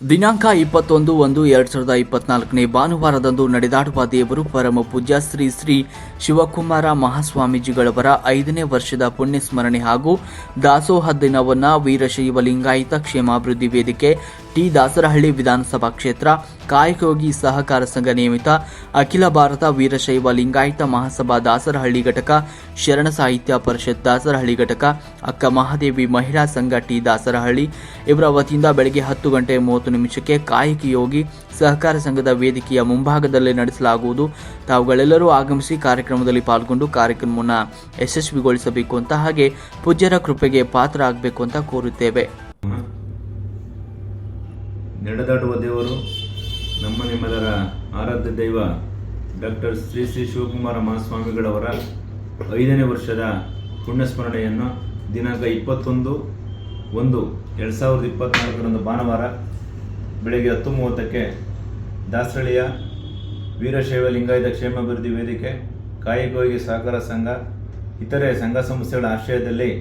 ದಿನಾಂಕ 21-1-2024 ಭಾನುವಾರದಂದು ನಡೆದಾಡುವ ದೇವರು ಪರಮ ಪೂಜ್ಯ ಶ್ರೀ ಶ್ರೀ ಶಿವಕುಮಾರ ಮಹಾಸ್ವಾಮೀಜಿಗಳವರ 5ನೇ ವರ್ಷದ ಪುಣ್ಯ ಸ್ಮರಣೆ ಹಾಗೂ ದಾಸೋಹ ದಿನವನ್ನು ವೀರಶೈವ ಲಿಂಗಾಯತ ಕ್ಷೇಮಾಭಿವೃದ್ಧಿ ವೇದಿಕೆ ಟಿ ದಾಸರಹಳ್ಳಿ ವಿಧಾನಸಭಾ ಕ್ಷೇತ್ರ ಕಾಯಕಯೋಗಿ ಸಹಕಾರ ಸಂಘ ನಿಯಮಿತ ಅಖಿಲ ಭಾರತ ವೀರಶೈವ ಲಿಂಗಾಯತ ಮಹಾಸಭಾ ದಾಸರಹಳ್ಳಿ ಘಟಕ ಶರಣ ಸಾಹಿತ್ಯ ಪರಿಷತ್ ದಾಸರಹಳ್ಳಿ ಘಟಕ ಅಕ್ಕ ಮಹಾದೇವಿ ಮಹಿಳಾ ಸಂಘ ಟಿ ದಾಸರಹಳ್ಳಿ ಇವರ ವತಿಯಿಂದ ಬೆಳಗ್ಗೆ 10:30 ಕಾಯಕಯೋಗಿ ಸಹಕಾರ ಸಂಘದ ವೇದಿಕೆಯ ಮುಂಭಾಗದಲ್ಲೇ ನಡೆಸಲಾಗುವುದು. ತಾವುಗಳೆಲ್ಲರೂ ಆಗಮಿಸಿ ಕಾರ್ಯಕ್ರಮದಲ್ಲಿ ಪಾಲ್ಗೊಂಡು ಕಾರ್ಯಕ್ರಮವನ್ನು ಯಶಸ್ವಿಗೊಳಿಸಬೇಕು ಅಂತ ಹಾಗೆ ಪೂಜ್ಯರ ಕೃಪೆಗೆ ಪಾತ್ರ ಆಗಬೇಕು ಅಂತ ಕೋರುತ್ತೇವೆ. ನಡೆದಾಡುವ ದೇವರು ನಮ್ಮ ನಿಮ್ಮೆಲ್ಲರ ಆರಾಧ್ಯ ದೈವ ಡಾಕ್ಟರ್ ಶ್ರೀ ಶ್ರೀ ಶಿವಕುಮಾರ ಮಹಾಸ್ವಾಮಿಗಳವರ 5ನೇ ವರ್ಷದ ಪುಣ್ಯಸ್ಮರಣೆಯನ್ನು ದಿನಾಂಕ 21-1-2024 ಭಾನುವಾರ ಬೆಳಗ್ಗೆ 10:30 ದಾಸರಳ್ಳಿಯ ವೀರಶೈವ ಲಿಂಗಾಯತ ಕ್ಷೇಮಾಭಿವೃದ್ಧಿ ವೇದಿಕೆ ಕಾಯಕಯೋಗಿ ಸಹಕಾರ ಸಂಘ ಇತರೆ ಸಂಘ ಸಂಸ್ಥೆಗಳ ಆಶ್ರಯದಲ್ಲಿ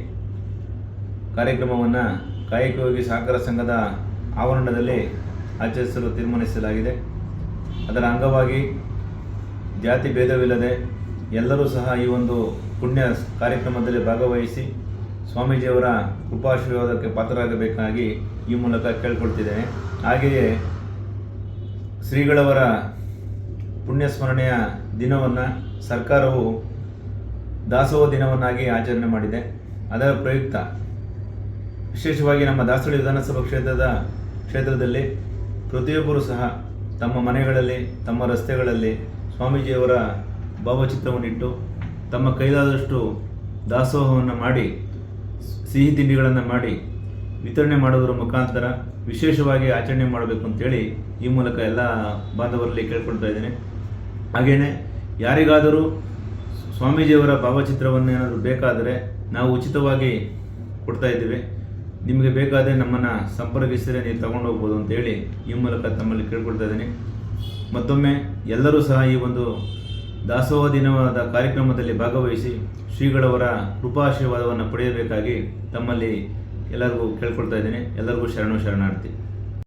ಕಾರ್ಯಕ್ರಮವನ್ನು ಕಾಯಕಯೋಗಿ ಸಹಕಾರ ಸಂಘದ ಆವರಣದಲ್ಲಿ ಆಚರಿಸಲು ತೀರ್ಮಾನಿಸಲಾಗಿದೆ. ಅದರ ಅಂಗವಾಗಿ ಜಾತಿ ಭೇದವಿಲ್ಲದೆ ಎಲ್ಲರೂ ಸಹ ಈ ಒಂದು ಪುಣ್ಯ ಕಾರ್ಯಕ್ರಮದಲ್ಲಿ ಭಾಗವಹಿಸಿ ಸ್ವಾಮೀಜಿಯವರ ಕೃಪಾಶೀರ್ವಾದಕ್ಕೆ ಪಾತ್ರರಾಗಬೇಕಾಗಿ ಈ ಮೂಲಕ ಕೇಳಿಕೊಳ್ತಿದ್ದೇನೆ. ಹಾಗೆಯೇ ಶ್ರೀಗಳವರ ಪುಣ್ಯಸ್ಮರಣೆಯ ದಿನವನ್ನು ಸರ್ಕಾರವು ದಾಸೋಹ ದಿನವನ್ನಾಗಿ ಆಚರಣೆ ಮಾಡಿದೆ. ಅದರ ಪ್ರಯುಕ್ತ ವಿಶೇಷವಾಗಿ ನಮ್ಮ ದಾಸರಳ್ಳಿ ವಿಧಾನಸಭಾ ಕ್ಷೇತ್ರದಲ್ಲಿ ಪ್ರತಿಯೊಬ್ಬರೂ ಸಹ ತಮ್ಮ ಮನೆಗಳಲ್ಲಿ ತಮ್ಮ ರಸ್ತೆಗಳಲ್ಲಿ ಸ್ವಾಮೀಜಿಯವರ ಭಾವಚಿತ್ರವನ್ನಿಟ್ಟು ತಮ್ಮ ಕೈಲಾದಷ್ಟು ದಾಸೋಹವನ್ನು ಮಾಡಿ ಸಿಹಿ ತಿಂಡಿಗಳನ್ನು ಮಾಡಿ ವಿತರಣೆ ಮಾಡೋದರ ಮುಖಾಂತರ ವಿಶೇಷವಾಗಿ ಆಚರಣೆ ಮಾಡಬೇಕು ಅಂತೇಳಿ ಈ ಮೂಲಕ ಎಲ್ಲ ಬಾಂಧವರಲ್ಲಿ ಕೇಳ್ಕೊಳ್ತಾ ಇದ್ದೇನೆ. ಹಾಗೆಯೇ ಯಾರಿಗಾದರೂ ಸ್ವಾಮೀಜಿಯವರ ಭಾವಚಿತ್ರವನ್ನು ಏನಾದರೂ ಬೇಕಾದರೆ ನಾವು ಉಚಿತವಾಗಿ ಕೊಡ್ತಾ ಇದ್ದೇವೆ. ನಿಮಗೆ ಬೇಕಾದರೆ ನಮ್ಮನ್ನು ಸಂಪರ್ಕಿಸಿದರೆ ನೀವು ತಗೊಂಡು ಹೋಗ್ಬೋದು ಅಂತೇಳಿ ಈ ಮೂಲಕ ತಮ್ಮಲ್ಲಿ ಕೇಳ್ಕೊಳ್ತಾ ಇದ್ದೀನಿ. ಮತ್ತೊಮ್ಮೆ ಎಲ್ಲರೂ ಸಹ ಈ ಒಂದು ದಾಸೋಹ ದಿನವಾದ ಕಾರ್ಯಕ್ರಮದಲ್ಲಿ ಭಾಗವಹಿಸಿ ಶ್ರೀಗಳವರ ಕೃಪಾಶೀರ್ವಾದವನ್ನು ಪಡೆಯಬೇಕಾಗಿ ತಮ್ಮಲ್ಲಿ ಎಲ್ಲರಿಗೂ ಕೇಳ್ಕೊಳ್ತಾ ಇದ್ದೀನಿ. ಎಲ್ಲರಿಗೂ ಶರಣಾರ್ಥಿ.